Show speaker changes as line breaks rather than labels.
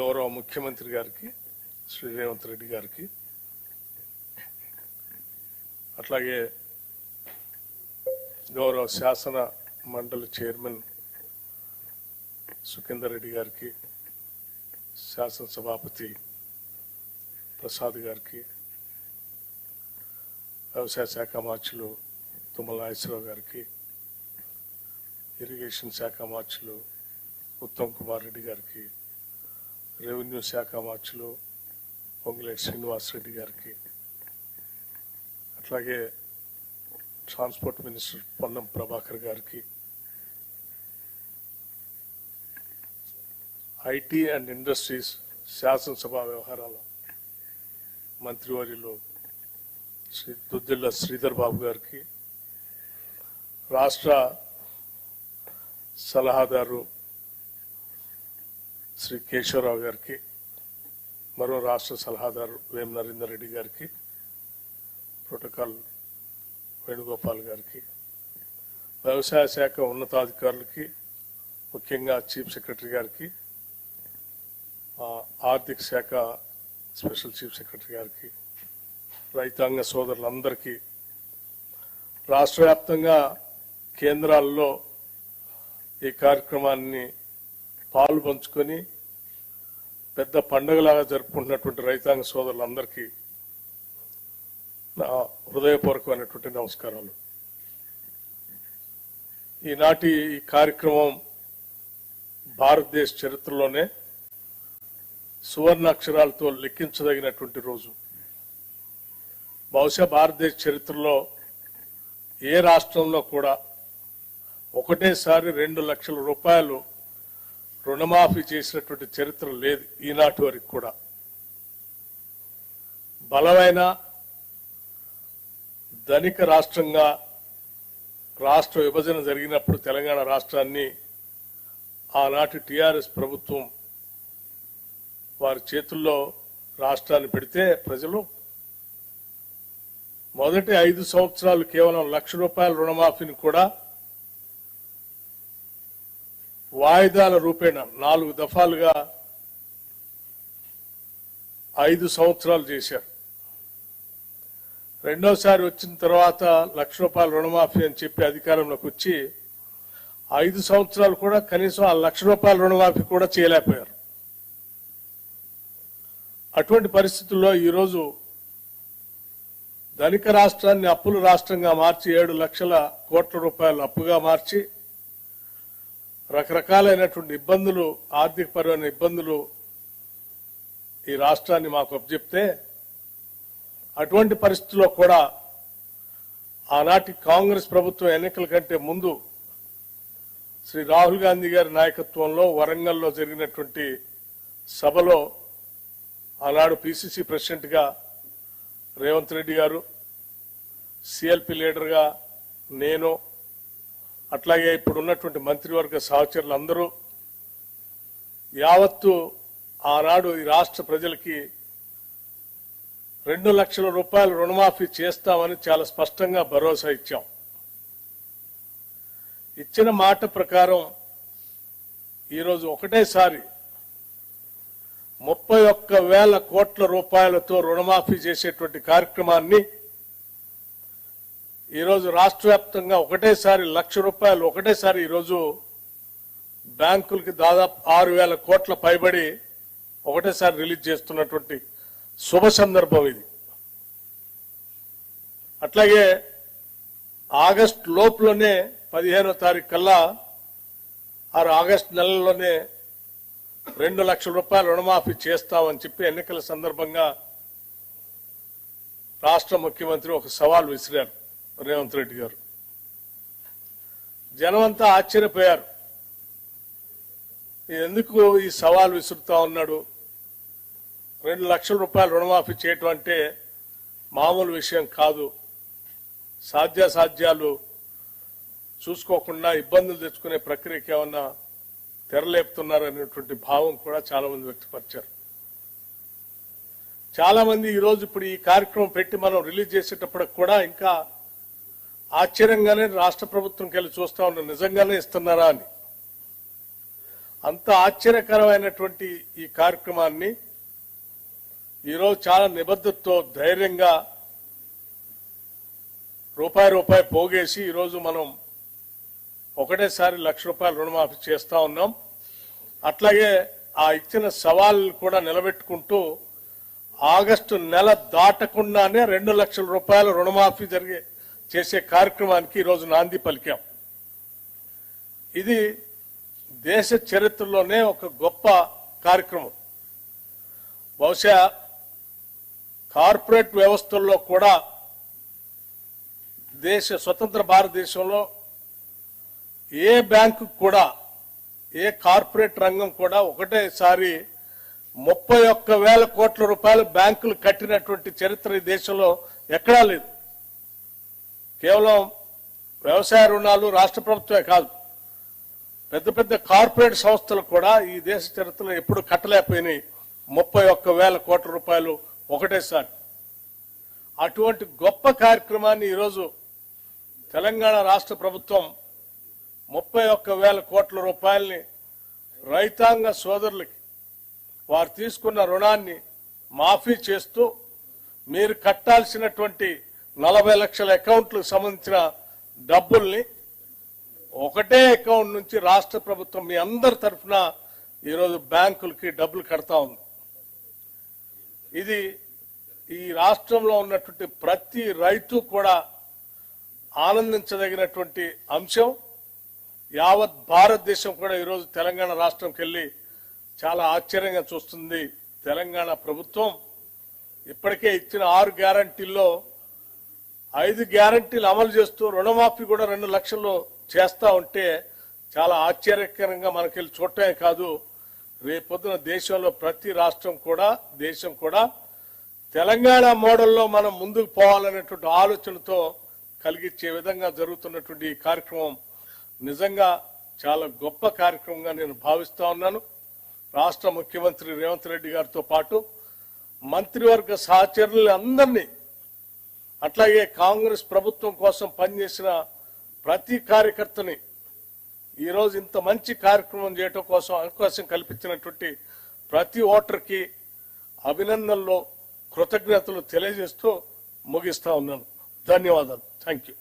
గౌరవ ముఖ్యమంత్రి గారికి శ్రీ రేవంత్ రెడ్డి గారికి, అట్లాగే గౌరవ శాసన మండలి చైర్మన్ సుఖేందర్ రెడ్డి గారికి, శాసనసభాపతి ప్రసాద్ గారికి, వ్యవసాయ శాఖ మార్చులు తుమ్మల నాగేశ్వరరావు గారికి, ఇరిగేషన్ శాఖ మార్చులు ఉత్తమ్ కుమార్ రెడ్డి గారికి, రెవెన్యూ శాఖ మార్చులు పొంగులేటి శ్రీనివాస్ రెడ్డి గారికి, అట్లాగే ట్రాన్స్పోర్ట్ మినిస్టర్ పొన్నం ప్రభాకర్ గారికి, ఐటీ అండ్ ఇండస్ట్రీస్ శాసనసభ వ్యవహారాల మంత్రివర్యులు శ్రీ దుద్దిళ్ల శ్రీధర్ బాబు గారికి, రాష్ట్ర సలహాదారు శ్రీ కేశవరావు గారికి, మరో రాష్ట్ర సలహాదారు వేం నరేందర్ రెడ్డి గారికి, ప్రోటోకాల్ వేణుగోపాల్ గారికి, వ్యవసాయ శాఖ ఉన్నతాధికారులకి, ముఖ్యంగా చీఫ్ సెక్రటరీ గారికి, ఆర్థిక శాఖ స్పెషల్ చీఫ్ సెక్రటరీ గారికి, రైతాంగ సోదరులందరికీ, రాష్ట్ర వ్యాప్తంగా కేంద్రాల్లో ఈ కార్యక్రమాన్ని పాలు పంచుకొని పెద్ద పండుగలాగా జరుపుకుంటున్నటువంటి రైతాంగ సోదరులందరికీ నా హృదయపూర్వకమైనటువంటి నమస్కారాలు. ఈనాటి ఈ కార్యక్రమం భారతదేశ చరిత్రలోనే సువర్ణాక్షరాలతో లెక్కించదగినటువంటి రోజు. బహుశా భారతదేశ చరిత్రలో ఏ రాష్ట్రంలో కూడా ఒకటేసారి 2 లక్షల రూపాయలు రుణమాఫీ చేసినటువంటి చరిత్ర లేదు ఈనాటి వరకు కూడా. బలమైన ధనిక రాష్ట్రంగా రాష్ట్ర విభజన జరిగినప్పుడు తెలంగాణ రాష్ట్రాన్ని ఆనాటి టీఆర్ఎస్ ప్రభుత్వం వారి చేతుల్లో రాష్ట్రాన్ని పెడితే ప్రజలు మొదటి 5 సంవత్సరాలు కేవలం 1 లక్ష రూపాయల రుణమాఫీని కూడా వాయిదాల రూపేణ 4 దఫాలుగా 5 సంవత్సరాలు చేశారు. రెండోసారి వచ్చిన తర్వాత 1 లక్ష రూపాయల రుణమాఫీ అని చెప్పి అధికారంలోకి వచ్చి 5 సంవత్సరాలు కూడా కనీసం ఆ 1 లక్ష రూపాయల రుణమాఫీ కూడా చేయలేకపోయారు. అటువంటి పరిస్థితుల్లో ఈరోజు ధనిక రాష్ట్రాన్ని అప్పుల రాష్ట్రంగా మార్చి 7 లక్షల కోట్ల రూపాయలు అప్పుగా మార్చి రకరకాలైనటువంటి ఇబ్బందులు, ఆర్థికపరమైన ఇబ్బందులు ఈ రాష్ట్రాన్ని మాకు అప్పచెప్తే, అటువంటి పరిస్థితుల్లో కూడా ఆనాటి కాంగ్రెస్ ప్రభుత్వం ఎన్నికల కంటే ముందు శ్రీ రాహుల్ గాంధీ గారి నాయకత్వంలో వరంగల్లో జరిగినటువంటి సభలో ఆనాడు పిసిసి ప్రెసిడెంట్ గా రేవంత్ రెడ్డి గారు, సిఎల్పి లీడర్గా నేను, అట్లాగే ఇప్పుడు ఉన్నటువంటి మంత్రివర్గ సహచరులందరూ యావత్తు ఆనాడు ఈ రాష్ట్ర ప్రజలకి 2 లక్షల రూపాయలు రుణమాఫీ చేస్తామని చాలా స్పష్టంగా భరోసా ఇచ్చాం. ఇచ్చిన మాట ప్రకారం ఈరోజు ఒకటేసారి 31,000 కోట్ల రూపాయలతో రుణమాఫీ చేసేటువంటి కార్యక్రమాన్ని ఈరోజు రాష్ట్ర వ్యాప్తంగా ఒకటేసారి 1 లక్ష రూపాయలు ఒకటేసారి ఈరోజు బ్యాంకులకి దాదాపు 6,000 కోట్ల పైబడి ఒకటేసారి రిలీజ్ చేస్తున్నటువంటి శుభ సందర్భం ఇది. అట్లాగే ఆగస్టు లోపులోనే 15వ తారీఖు కల్లా ఆగస్టు నెలలోనే 2 లక్షల రూపాయల రుణమాఫీ చేస్తామని చెప్పి ఎన్నికల సందర్భంగా రాష్ట్ర ముఖ్యమంత్రి ఒక సవాల్ విసిరారు రేవంత్ రెడ్డి గారు. జనమంతా ఆశ్చర్యపోయారు, ఎందుకు ఈ సవాల్ విసురుతా ఉన్నాడు, 2 లక్షల రూపాయల రుణమాఫీ చేయటం అంటే మామూలు విషయం కాదు, సాధ్యాసాధ్యాలు చూసుకోకుండా ఇబ్బందులు తెచ్చుకునే ప్రక్రియకి ఏమన్నా తెరలేపుతున్నారనేటువంటి భావం కూడా చాలా మంది వ్యక్తపరిచారు. చాలా మంది ఈరోజు ఇప్పుడు ఈ కార్యక్రమం పెట్టి మనం రిలీజ్ చేసేటప్పటికి కూడా ఇంకా ఆశ్చర్యంగానే రాష్ట్ర ప్రభుత్వంకి వెళ్ళి చూస్తా ఉన్నారు, నిజంగానే ఇస్తున్నారా అని. అంత ఆశ్చర్యకరమైనటువంటి ఈ కార్యక్రమాన్ని ఈరోజు చాలా నిబద్ధతతో ధైర్యంగా రూపాయి పోగేసి ఈరోజు మనం ఒకటేసారి ₹1,00,000 రుణమాఫీ చేస్తా ఉన్నాం. అట్లాగే ఆ ఇచ్చిన సవాల్ కూడా నిలబెట్టుకుంటూ ఆగస్టు నెల దాటకుండానే ₹2,00,000 రుణమాఫీ చేసే కార్యక్రమానికి ఈరోజు నాంది పలికాం. ఇది దేశ చరిత్రలోనే ఒక గొప్ప కార్యక్రమం. బహుశా కార్పొరేట్ వ్యవస్థల్లో కూడా స్వతంత్ర భారతదేశంలో ఏ బ్యాంకు కూడా ఏ కార్పొరేట్ రంగం కూడా ఒకటేసారి ₹31,000 బ్యాంకులు కట్టినటువంటి చరిత్ర ఈ దేశంలో ఎక్కడా లేదు. కేవలం వ్యవసాయ రుణాలు రాష్ట్ర ప్రభుత్వమే కాదు, పెద్ద పెద్ద కార్పొరేట్ సంస్థలు కూడా ఈ దేశ చరిత్రలో ఎప్పుడు కట్టలేకపోయినాయి ₹31,000 ఒకటేసారి. అటువంటి గొప్ప కార్యక్రమాన్ని ఈరోజు తెలంగాణ రాష్ట్ర ప్రభుత్వం ₹31,000 రైతాంగ సోదరులకి వారు తీసుకున్న రుణాన్ని మాఫీ చేస్తూ మీరు కట్టాల్సినటువంటి 40 లక్షల అకౌంట్లకు సంబంధించిన డబ్బుల్ని ఒకటే అకౌంట్ నుంచి రాష్ట్ర ప్రభుత్వం మీ అందరి తరఫున ఈరోజు బ్యాంకులకి డబ్బులు కడతా ఉంది. ఇది ఈ రాష్ట్రంలో ఉన్నటువంటి ప్రతి రైతు కూడా ఆనందించదగినటువంటి అంశం. యావత్ భారతదేశం కూడా ఈరోజు తెలంగాణ రాష్ట్రంకి వెళ్లి చాలా ఆశ్చర్యంగా చూస్తుంది. తెలంగాణ ప్రభుత్వం ఇప్పటికే ఇచ్చిన 6 గ్యారంటీల్లో 5 గ్యారంటీలు అమలు చేస్తూ రుణమాఫీ కూడా 2 లక్షలు చేస్తా ఉంటే చాలా ఆశ్చర్యకరంగా మనకెళ్ళి చూడటమే కాదు, రేపొద్దున దేశంలో ప్రతి రాష్ట్రం కూడా దేశం కూడా తెలంగాణ మోడల్లో మనం ముందుకు పోవాలనేటువంటి ఆలోచనతో కలిగించే విధంగా జరుగుతున్నటువంటి ఈ కార్యక్రమం నిజంగా చాలా గొప్ప కార్యక్రమంగా నేను భావిస్తా ఉన్నాను. రాష్ట్ర ముఖ్యమంత్రి రేవంత్ రెడ్డి గారితో పాటు మంత్రివర్గ సహచరులు అందరినీ, అట్లాగే కాంగ్రెస్ ప్రభుత్వం కోసం పనిచేసిన ప్రతి కార్యకర్తని ఈరోజు ఇంత మంచి కార్యక్రమం చేయడం కోసం అవకాశం కల్పించినటువంటి ప్రతి ఓటర్కి అభినందనలు, కృతజ్ఞతలు తెలియజేస్తూ ముగిస్తా ఉన్నాను. ధన్యవాదాలు. Thank you.